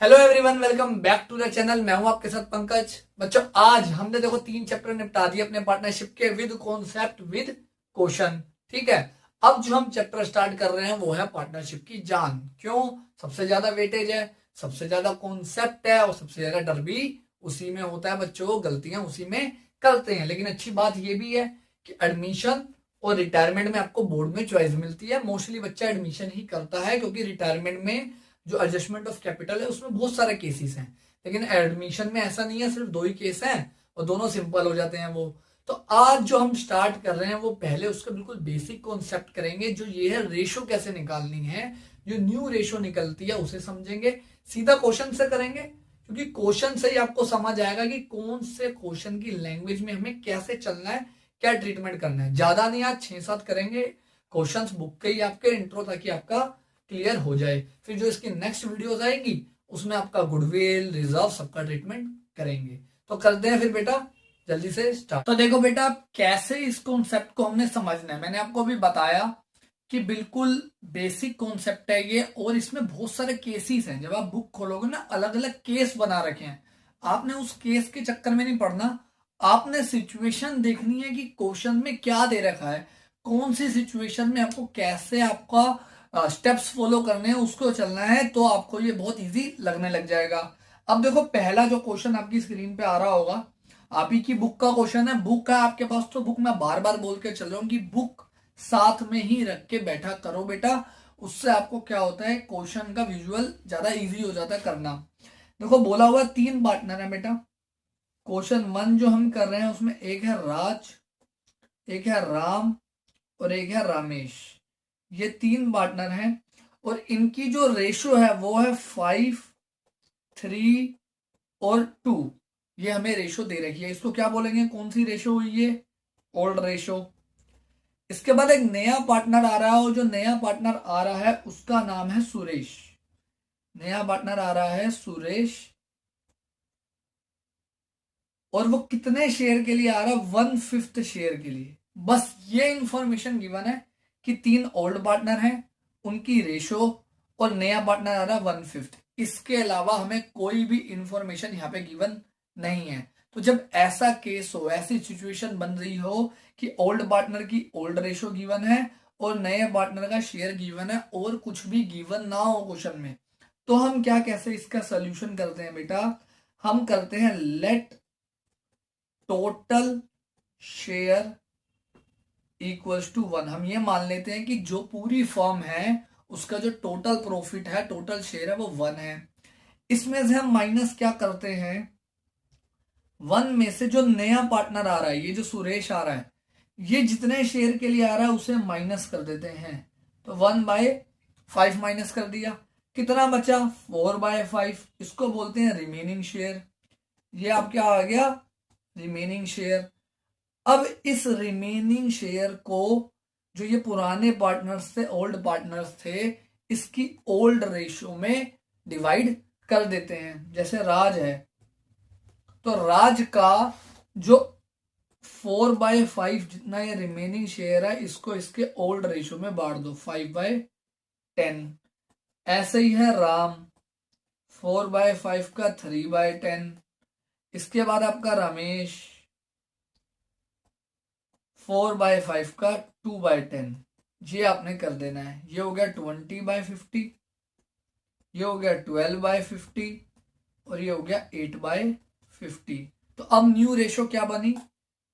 Hello everyone, welcome back to the channel. मैं हूं आपके साथ पंकज। बच्चों, आज हमने देखो 3 चैप्टर निपटा दिए अपने पार्टनरशिप के विद कॉन्सेप्ट विद क्वेश्चन। ठीक है। अब जो हम चैप्टर स्टार्ट कर रहे हैं वो है पार्टनरशिप की जान। क्यों? सबसे ज्यादा वेटेज है, सबसे ज्यादा कॉन्सेप्ट है और सबसे ज्यादा डर भी उसी में होता है। बच्चों, गलतियां उसी में करते हैं। लेकिन अच्छी बात यह भी है कि एडमिशन और रिटायरमेंट में आपको बोर्ड में चॉइस मिलती है। मोस्टली बच्चा एडमिशन ही करता है क्योंकि रिटायरमेंट में जो एडजस्टमेंट ऑफ कैपिटल है उसमें बहुत सारे केसेस हैं। लेकिन एडमिशन में ऐसा नहीं है, सिर्फ 2 ही केस हैं और दोनों सिंपल हो जाते हैं वो। तो आज जो हम स्टार्ट कर रहे हैं वो पहले उसका बिल्कुल बेसिक कॉन्सेप्ट करेंगे, जो ये है रेशो कैसे निकालनी है। जो न्यू रेशो निकलती है उसे समझेंगे। सीधा क्वेश्चन से करेंगे क्योंकि क्वेश्चन से ही आपको समझ आएगा कि कौन से क्वेश्चन की लैंग्वेज में हमें कैसे चलना है, क्या ट्रीटमेंट करना है। ज्यादा नहीं, आज 6-7 करेंगे क्वेश्चंस बुक के ही आपके इंट्रो, ताकि आपका क्लियर हो जाए। फिर जो इसकी नेक्स्ट वीडियोस आएंगी उसमें आपका गुडविल रिजर्व सबका ट्रीटमेंट करेंगे। तो करते हैं फिर बेटा जल्दी से स्टार्ट। तो देखो बेटा, कैसे इस कॉन्सेप्ट को हमने समझना है। मैंने आपको अभी बताया कि बिल्कुल बेसिक कॉन्सेप्ट है ये, और इसमें बहुत सारे केसेस हैं। जब आप बुक खोलोगे ना, अलग अलग केस बना रखे हैं। आपने उस केस के चक्कर में नहीं पड़ना, आपने सिचुएशन देखनी है कि क्वेश्चन में क्या दे रखा है, कौन सी सिचुएशन में आपको कैसे आपका स्टेप्स फॉलो करने हैं, उसको चलना है। तो आपको ये बहुत इजी लगने लग जाएगा। अब देखो, पहला जो क्वेश्चन आपकी स्क्रीन पे आ रहा होगा, आप ही की बुक का क्वेश्चन है। बुक है आपके पास तो बुक मैं बार बार बोल के चल रहा हूं कि बुक साथ में ही रख के बैठा करो बेटा। उससे आपको क्या होता है, क्वेश्चन का विजुअल ज्यादा इजी हो जाता है करना। देखो, बोला हुआ 3 पार्टनर है बेटा। क्वेश्चन 1 जो हम कर रहे हैं उसमें एक है राज, एक है राम और एक है रामेश। ये 3 पार्टनर हैं और इनकी जो रेशो है वो है 5, 3 और 2। ये हमें रेशो दे रखी है। इसको क्या बोलेंगे, कौन सी रेशो हुई ये? Old ratio. इसके बाद एक नया पार्टनर आ रहा है और जो नया पार्टनर आ रहा है उसका नाम है सुरेश। नया पार्टनर आ रहा है सुरेश, और वो कितने शेयर के लिए आ रहा है? 1/5 शेयर के लिए। बस ये इंफॉर्मेशन गिवन है कि 3 ओल्ड पार्टनर हैं, उनकी रेशो, और नया पार्टनर आ रहा है 1/5। इसके अलावा हमें कोई भी इंफॉर्मेशन यहाँ पे गिवन नहीं है। तो जब ऐसा केस हो, ऐसी सिचुएशन बन रही हो कि ओल्ड पार्टनर की ओल्ड रेशो गिवन है और नए पार्टनर का शेयर गिवन है और कुछ भी गिवन ना हो क्वेश्चन में, तो हम क्या कैसे इसका सोल्यूशन करते हैं बेटा? हम करते हैं let total share equals to 1। हम ये मान लेते हैं कि जो पूरी फर्म है उसका जो टोटल प्रॉफिट है, टोटल शेयर है, वो 1 है। इसमें से हम माइनस क्या करते हैं? 1 में से जो नया पार्टनर आ रहा है, ये जो सुरेश आ रहा है, ये जितने शेयर के लिए आ रहा है उसे माइनस कर देते हैं। तो 1/5 माइनस कर दिया, कितना बचा? 4/5। इसको बोलते हैं रिमेनिंग शेयर। ये आप क्या आ गया? Remaining share. अब इस रिमेनिंग शेयर को, जो ये पुराने पार्टनर्स थे, ओल्ड पार्टनर्स थे, इसकी ओल्ड रेशियो में डिवाइड कर देते हैं। जैसे राज है तो राज का जो 4/5 जितना ये रिमेनिंग शेयर है, इसको इसके ओल्ड रेशियो में बांट दो, 5/10। ऐसे ही है राम, 4/5 का 3/10। इसके बाद आपका रमेश, 4/5 का 2/10। ये आपने कर देना है। ये हो गया 20/50, ये हो गया 12/50 और ये हो गया 8/50। तो अब न्यू रेशो क्या बनी?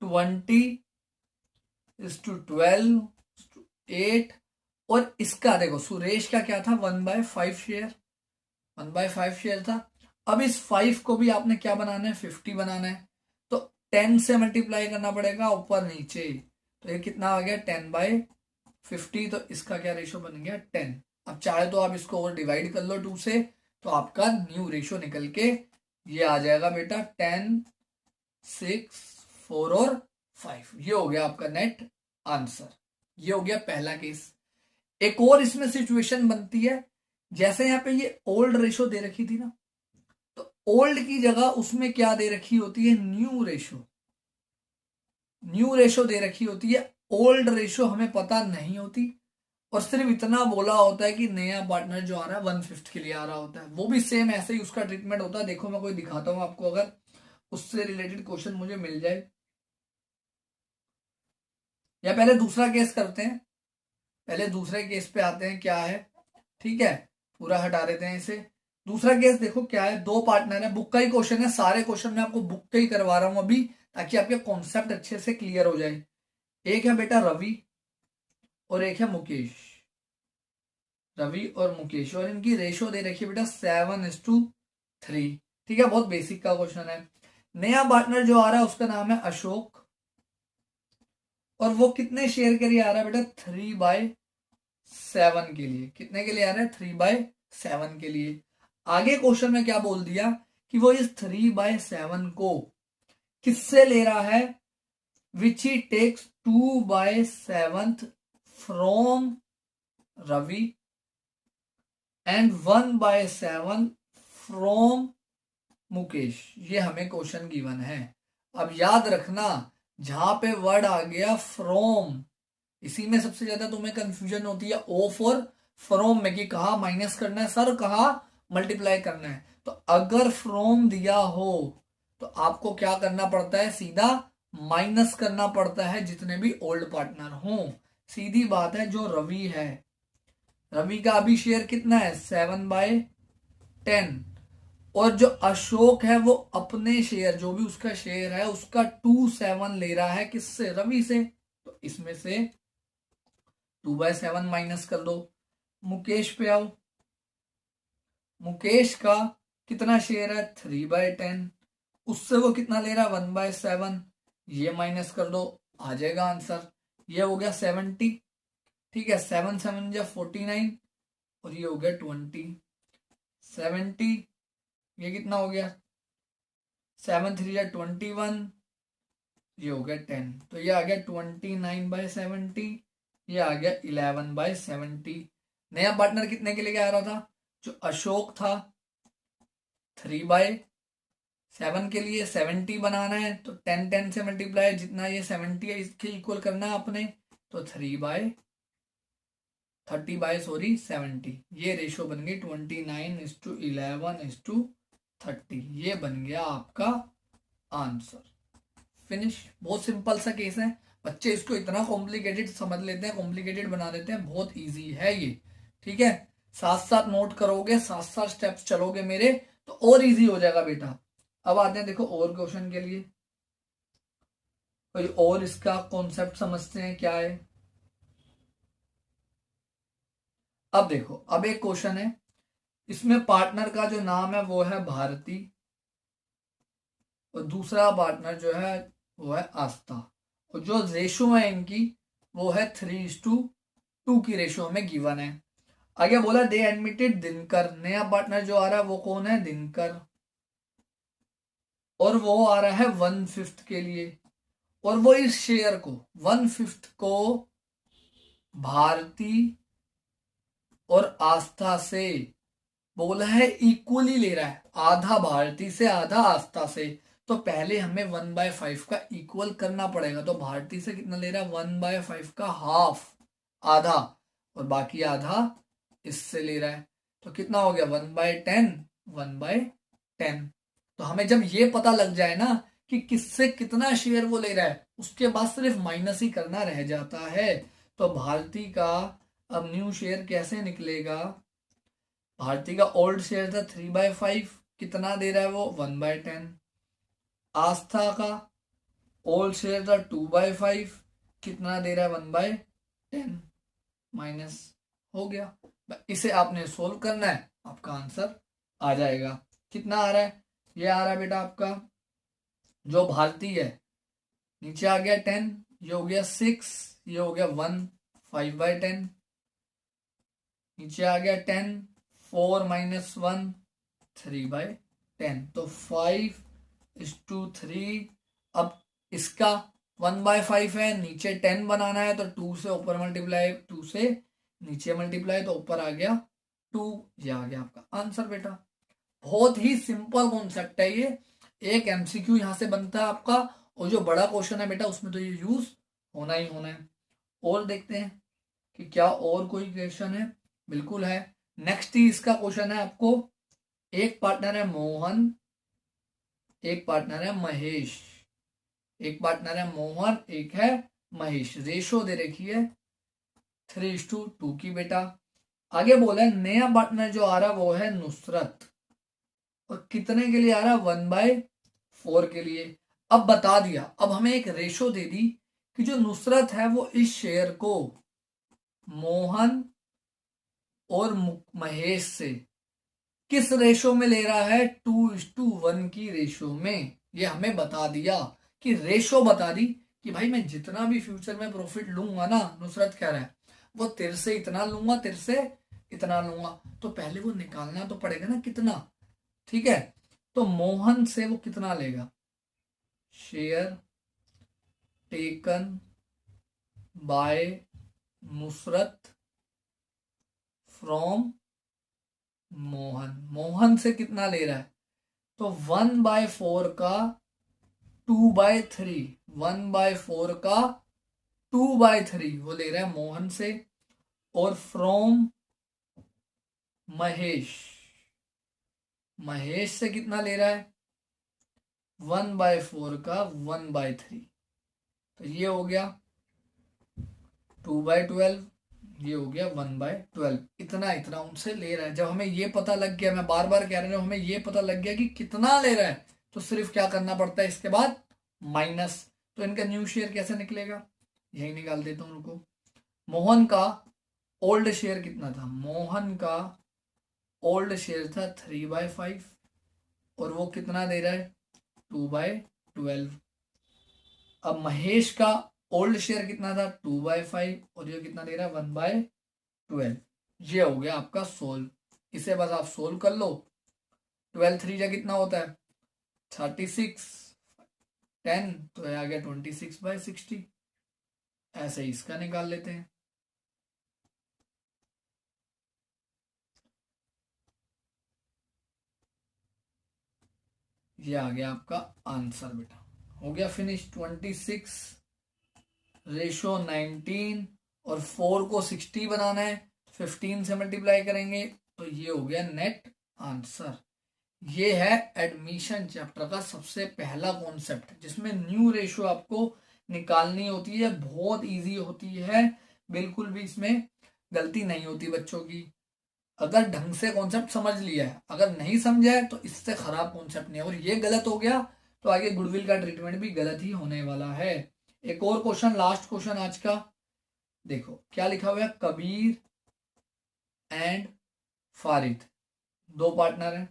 20:12:8। और इसका देखो, सुरेश का क्या था? 1/5 शेयर, 1/5 शेयर था। अब इस 5 को भी आपने क्या बनाना है? 50 बनाना है। तो 10 से मल्टीप्लाई करना पड़ेगा ऊपर नीचे। तो ये कितना आ गया? 10/50। तो इसका क्या रेशो बन गया? 10। अब चाहे तो आप इसको और डिवाइड कर लो 2 से, तो आपका न्यू रेशो निकल के ये आ जाएगा बेटा 10, 6, 4 और 5। ये हो गया आपका नेट आंसर। ये हो गया पहला केस। एक और इसमें सिचुएशन बनती है, जैसे यहाँ पे ये ओल्ड रेशो दे रखी थी ना, तो ओल्ड की जगह उसमें क्या दे रखी होती है? New ratio. न्यू रेशो दे रखी होती है, ओल्ड रेशो हमें पता नहीं होती। और सिर्फ इतना बोला होता है कि नया पार्टनर जो आ रहा है 1/5 के लिए आ रहा होता है, वो भी सेम ऐसे ही उसका ट्रीटमेंट होता है। देखो मैं कोई दिखाता हूँ आपको, अगर उससे रिलेटेड क्वेश्चन मुझे मिल जाए। या पहले दूसरा केस करते हैं, पहले दूसरे केस पे आते हैं क्या है, ठीक है, पूरा हटा देते हैं इसे। दूसरा केस देखो क्या है, दो पार्टनर है, बुक का ही क्वेश्चन है, सारे क्वेश्चन मैं आपको बुक के ही करवा रहा हूं अभी, ताकि आपके कॉन्सेप्ट अच्छे से क्लियर हो जाए। एक है बेटा रवि और एक है मुकेश, रवि और मुकेश, और इनकी रेशो दे रखी है बेटा 7:3। ठीक है, बहुत बेसिक का क्वेश्चन है। नया पार्टनर जो आ रहा है उसका नाम है अशोक, और वो कितने शेयर के लिए आ रहा है बेटा, 3/7 के लिए। कितने के लिए आ रहा है, 3/7 के लिए। आगे क्वेश्चन में क्या बोल दिया कि वो इस 3/7 को किससे ले रहा है, which he takes 2/7 from Ravi and 1/7 from Mukesh. ये हमें क्वेश्चन गिवन है। अब याद रखना, जहां पे वर्ड आ गया फ्रॉम, इसी में सबसे ज्यादा तुम्हें कंफ्यूजन होती है ओ फॉर फ्रॉम में, कि कहा माइनस करना है सर, कहा मल्टीप्लाई करना है। तो अगर फ्रॉम दिया हो तो आपको क्या करना पड़ता है, सीधा माइनस करना पड़ता है जितने भी ओल्ड पार्टनर हो। सीधी बात है। जो रवि है, रवि का अभी शेयर कितना है, 7/10, और जो अशोक है वो अपने शेयर, जो भी उसका शेयर है उसका 2/7 ले रहा है, किससे, रवि से। तो इसमें से 2/7 माइनस कर दो। मुकेश पे आओ, मुकेश का कितना शेयर है, 3/10, उससे वो कितना ले रहा है, 1/7। ये माइनस कर दो, आ जाएगा आंसर। ये हो गया 70, ठीक है, 7/7 या 49, और ये हो गया 20। 70, ये कितना हो गया, 7×3 या 21, ये हो गया 10। तो ये आ गया 29/70, ये आ गया 11/70। नया पार्टनर कितने के लिए आ रहा था, जो अशोक था, 3/7 के लिए 70 बनाना है, तो 10 से मल्टीप्लाई, जितना ये 70 है इसके इक्वल करना है अपने, तो 30/70। ये रेशो बन गई 29:11:30। ये बन गया आपका आंसर। फिनिश। बहुत सिंपल सा केस है, बच्चे इसको इतना कॉम्प्लिकेटेड समझ लेते हैं, कॉम्प्लिकेटेड बना देते हैं, बहुत इजी है ये। ठीक है, साथ साथ नोट करोगे, साथ साथ स्टेप्स चलोगे मेरे, तो और इजी हो जाएगा बेटा। अब आते हैं देखो और क्वेश्चन के लिए, कोई और इसका कॉन्सेप्ट समझते हैं क्या है। अब देखो, अब एक क्वेश्चन है, इसमें पार्टनर का जो नाम है वो है भारती, और दूसरा पार्टनर जो है वो है आस्था, और जो रेशो है इनकी वो है 3:2 की रेशो में गिवन है। आगे बोला दे एडमिटेड दिनकर, नया पार्टनर जो आ रहा है वो कौन है, दिनकर, और वो आ रहा है 1/5 के लिए, और वो इस शेयर को 1/5 को भारती और आस्था से बोला है इक्वली ले रहा है, आधा भारती से आधा आस्था से। तो पहले हमें 1/5 का इक्वल करना पड़ेगा। तो भारती से कितना ले रहा है, 1/5 का हाफ, आधा, और बाकी आधा इससे ले रहा है। तो कितना हो गया, 1/10, 1/10। तो हमें जब ये पता लग जाए ना कि किससे कितना शेयर वो ले रहा है, उसके बाद सिर्फ माइनस ही करना रह जाता है। तो भारती का अब न्यू शेयर कैसे निकलेगा, भारती का ओल्ड शेयर था 3/5, कितना दे रहा है वो, 1/10। आस्था का ओल्ड शेयर था 2/5, कितना दे रहा है, 1/10। माइनस हो गया। इसे आपने सोल्व करना है, आपका आंसर आ जाएगा। कितना आ रहा है, ये आ रहा है बेटा आपका, जो भारती है नीचे आ गया 10, ये हो गया 6, ये हो गया 1, 5/10, नीचे आ गया 10, 4 - 1, 3/10। तो 5:3। अब इसका 1/5 है, नीचे 10 बनाना है, तो 2 से ऊपर मल्टीप्लाई, 2 से नीचे मल्टीप्लाई, तो ऊपर आ गया 2। ये आ गया आपका आंसर बेटा। बहुत ही सिंपल कॉन्सेप्ट है ये। एक एमसीक्यू यहां से बनता है आपका, और जो बड़ा क्वेश्चन है बेटा उसमें तो ये यूज होना ही होना है। और देखते हैं कि क्या और कोई क्वेश्चन है? बिल्कुल है। नेक्स्ट ही इसका क्वेश्चन है आपको, एक पार्टनर है मोहन, एक पार्टनर है महेश, एक पार्टनर है मोहन, एक है महेश। रेशो दे रखी है 3:2 की बेटा। आगे बोला है नया पार्टनर जो आ रहा है वो है नुसरत, और कितने के लिए आ रहा है? 1/4 के लिए। अब बता दिया, अब हमें एक रेशो दे दी कि जो नुसरत है वो इस शेयर को मोहन और महेश से किस रेशो में ले रहा है? 2:1 की रेशो में। ये हमें बता दिया कि रेशो बता दी कि भाई मैं जितना भी फ्यूचर में प्रॉफिट लूंगा ना, नुसरत कह रहा है, वो तेरे से इतना लूंगा, तेरे से इतना लूंगा। तो पहले वो निकालना तो पड़ेगा ना कितना, ठीक है। तो मोहन से वो कितना लेगा? Share taken by Nusrat from Mohan. Mohan से कितना ले रहा है? तो 1/4 का 2/3, 1/4 का 2/3 वो ले रहा है मोहन से। और फ्रॉम महेश, महेश से कितना ले रहा है? 1/4 का 1/3। तो ये हो गया 2/12, ये हो गया 1/12। इतना इतना उनसे ले रहा है। जब हमें ये पता लग गया, मैं बार बार कह रहा हूं, हमें ये पता लग गया कि कितना ले रहा है, तो सिर्फ क्या करना पड़ता है इसके बाद? माइनस। तो इनका न्यू शेयर कैसे निकलेगा? यही निकाल देता हूं उनको। मोहन का ओल्ड शेयर कितना था? मोहन का ओल्ड शेयर था 3/5, और वो कितना दे रहा है? 2/12। अब महेश का ओल्ड शेयर कितना था? 2/5, और ये कितना दे रहा है? 1/12। ये हो गया आपका सोल्व। इसे बस आप सोल्व कर लो। 12 3 जा कितना होता है? 36, 10, तो ये आ गया 26/60। ऐसे ही इसका निकाल लेते हैं। ये आ गया आपका आंसर बेटा। हो गया फिनिश। 26/19, और 4 को 60 बनाना है, 15 से मल्टीप्लाई करेंगे, तो ये हो गया नेट आंसर। ये है एडमिशन चैप्टर का सबसे पहला कॉन्सेप्ट, जिसमें न्यू रेशो आपको निकालनी होती है। बहुत इजी होती है, बिल्कुल भी इसमें गलती नहीं होती बच्चों की, अगर ढंग से कॉन्सेप्ट समझ लिया है। अगर नहीं समझा है तो इससे खराब कॉन्सेप्ट नहीं है, और ये गलत हो गया तो आगे गुडविल का ट्रीटमेंट भी गलत ही होने वाला है। एक और क्वेश्चन, लास्ट क्वेश्चन आज का, देखो क्या लिखा हुआ है। कबीर एंड फारिद दो पार्टनर हैं।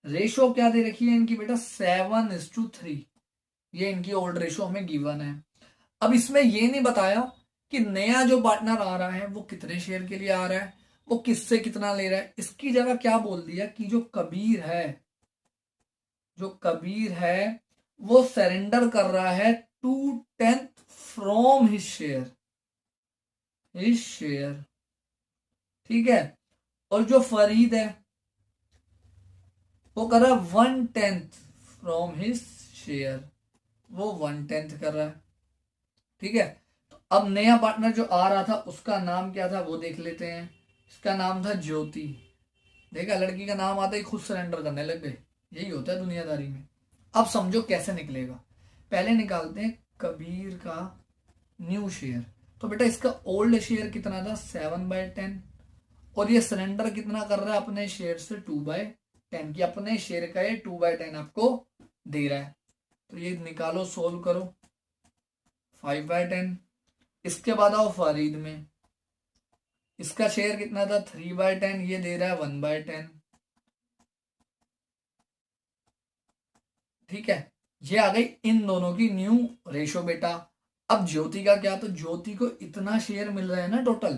रेशो क्या दे रखी है इनकी बेटा? 7:3। ये इनकी ओल्ड रेशो हमें गिवन है। अब इसमें ये नहीं बताया कि नया जो पार्टनर आ रहा है वो कितने शेयर के लिए आ रहा है, वो किससे कितना ले रहा है। इसकी जगह क्या बोल दिया कि जो कबीर है, जो कबीर है वो सरेंडर कर रहा है 2/10 from his share, his share, ठीक है। और जो फरीद है वो कर रहा है 1/10 फ्रॉम हिज शेयर, वो 1/10 कर रहा है, ठीक है। तो अब नया पार्टनर जो आ रहा था उसका नाम क्या था वो देख लेते हैं। इसका नाम था ज्योति। देखा, लड़की का नाम आता ही खुद सरेंडर करने लग गए। यही होता है दुनियादारी में। अब समझो कैसे निकलेगा। पहले निकालते हैं कबीर का न्यू शेयर। तो बेटा इसका ओल्ड शेयर कितना था? 7/10, और ये सरेंडर कितना कर रहा है अपने शेयर से? 2/10 की। अपने शेयर का ये 2/10 आपको दे रहा है। तो ये निकालो, सोल्व करो। 5/10। इसके बाद आओ फरीद में, इसका शेयर कितना था? 3/10, ये दे रहा है 1/10, ठीक है। ये आ गई इन दोनों की न्यू रेशो बेटा। अब ज्योति का क्या? तो ज्योति को इतना शेयर मिल रहा है ना टोटल,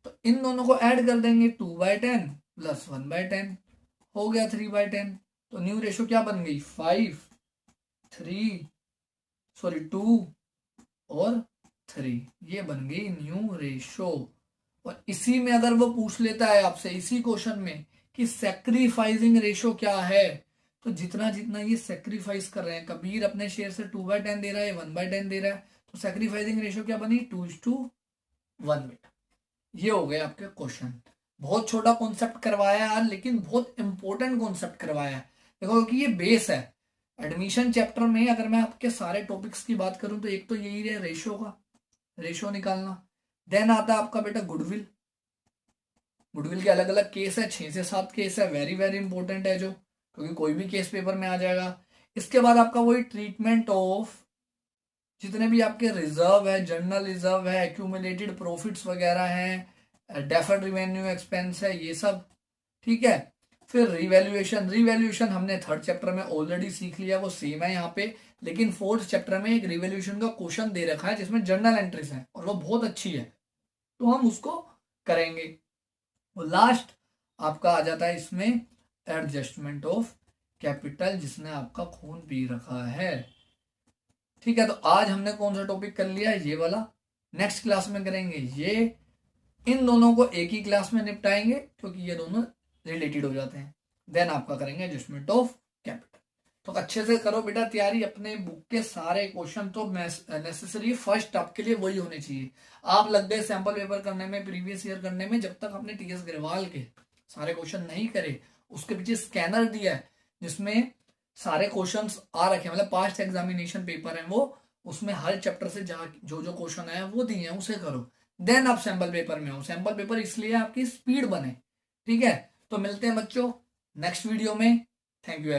तो इन दोनों को ऐड कर देंगे। 2/10 प्लस 1/10 हो गया 3/10। तो न्यू रेशो क्या बन गई? 2 और 3, ये बन गई न्यू रेशो। और इसी में अगर वो पूछ लेता है आपसे इसी क्वेश्चन में कि सैक्रिफाइसिंग रेशो क्या है, तो जितना जितना ये सैक्रिफाइस कर रहे हैं, कबीर अपने शेयर से 2/10 दे रहा है, 1/10 दे रहा है, तो सैक्रिफाइसिंग रेशो क्या बनी? 2:1 बेटा। ये हो गए आपके क्वेश्चन। बहुत छोटा कॉन्सेप्ट करवाया है लेकिन बहुत इंपॉर्टेंट कॉन्सेप्ट करवाया है। देखो कि ये बेस है एडमिशन चैप्टर में। अगर मैं आपके सारे टॉपिक्स की बात करूं तो एक तो यही है रेशो का, रेशो निकालना। देन आता है आपका बेटा गुडविल। गुडविल के अलग अलग केस है, 6 से 7 केस है, वेरी वेरी इंपॉर्टेंट है जो, क्योंकि कोई भी केस पेपर में आ जाएगा। इसके बाद आपका वही ट्रीटमेंट ऑफ जितने भी आपके रिजर्व है, जर्नल रिजर्व है, एक्यूमुलेटेड प्रॉफिट्स वगैरह हैं, डेफर्ड रिवेन्यू एक्सपेंस है, ये सब। ठीक है। फिर रिवैल्यूएशन, रिवैल्यूएशन हमने थर्ड चैप्टर में ऑलरेडी सीख लिया, वो सेम है यहाँ पे। लेकिन फोर्थ चैप्टर में एक रिवैल्यूएशन का क्वेश्चन दे रखा है जिसमें जर्नल एंट्रीज है और वो बहुत अच्छी है, तो हम उसको करेंगे। और लास्ट आपका आ जाता है इसमें एडजस्टमेंट ऑफ कैपिटल, जिसने आपका खून पी रखा है। ठीक है, तो आज हमने कौन सा टॉपिक कर लिया, ये वाला। नेक्स्ट क्लास में करेंगे ये। इन दोनों को एक ही क्लास में निपटाएंगे क्योंकि ये दोनों रिलेटेड हो जाते हैं। देन आपका करेंगे एडजस्टमेंट ऑफ कैपिटल। तो अच्छे से करो बेटा तैयारी, अपने बुक के सारे क्वेश्चन तो नेसेसरी फर्स्ट आपके लिए वही होने चाहिए। आप लग गए सैंपल पेपर करने में, प्रीवियस ईयर करने में, जब तक आपने टीएस अग्रवाल के सारे क्वेश्चन नहीं करे। उसके पीछे स्कैनर दिया है जिसमें सारे क्वेश्चंस आ रखे हैं, मतलब पास्ट एग्जामिनेशन पेपर है वो, उसमें हर चैप्टर से जो जो क्वेश्चन आया वो दिए हैं, उसे करो। देन आप सैंपल पेपर में हो। सैंपल पेपर इसलिए आपकी स्पीड बने। ठीक है, तो मिलते हैं बच्चों नेक्स्ट वीडियो में। Thank you.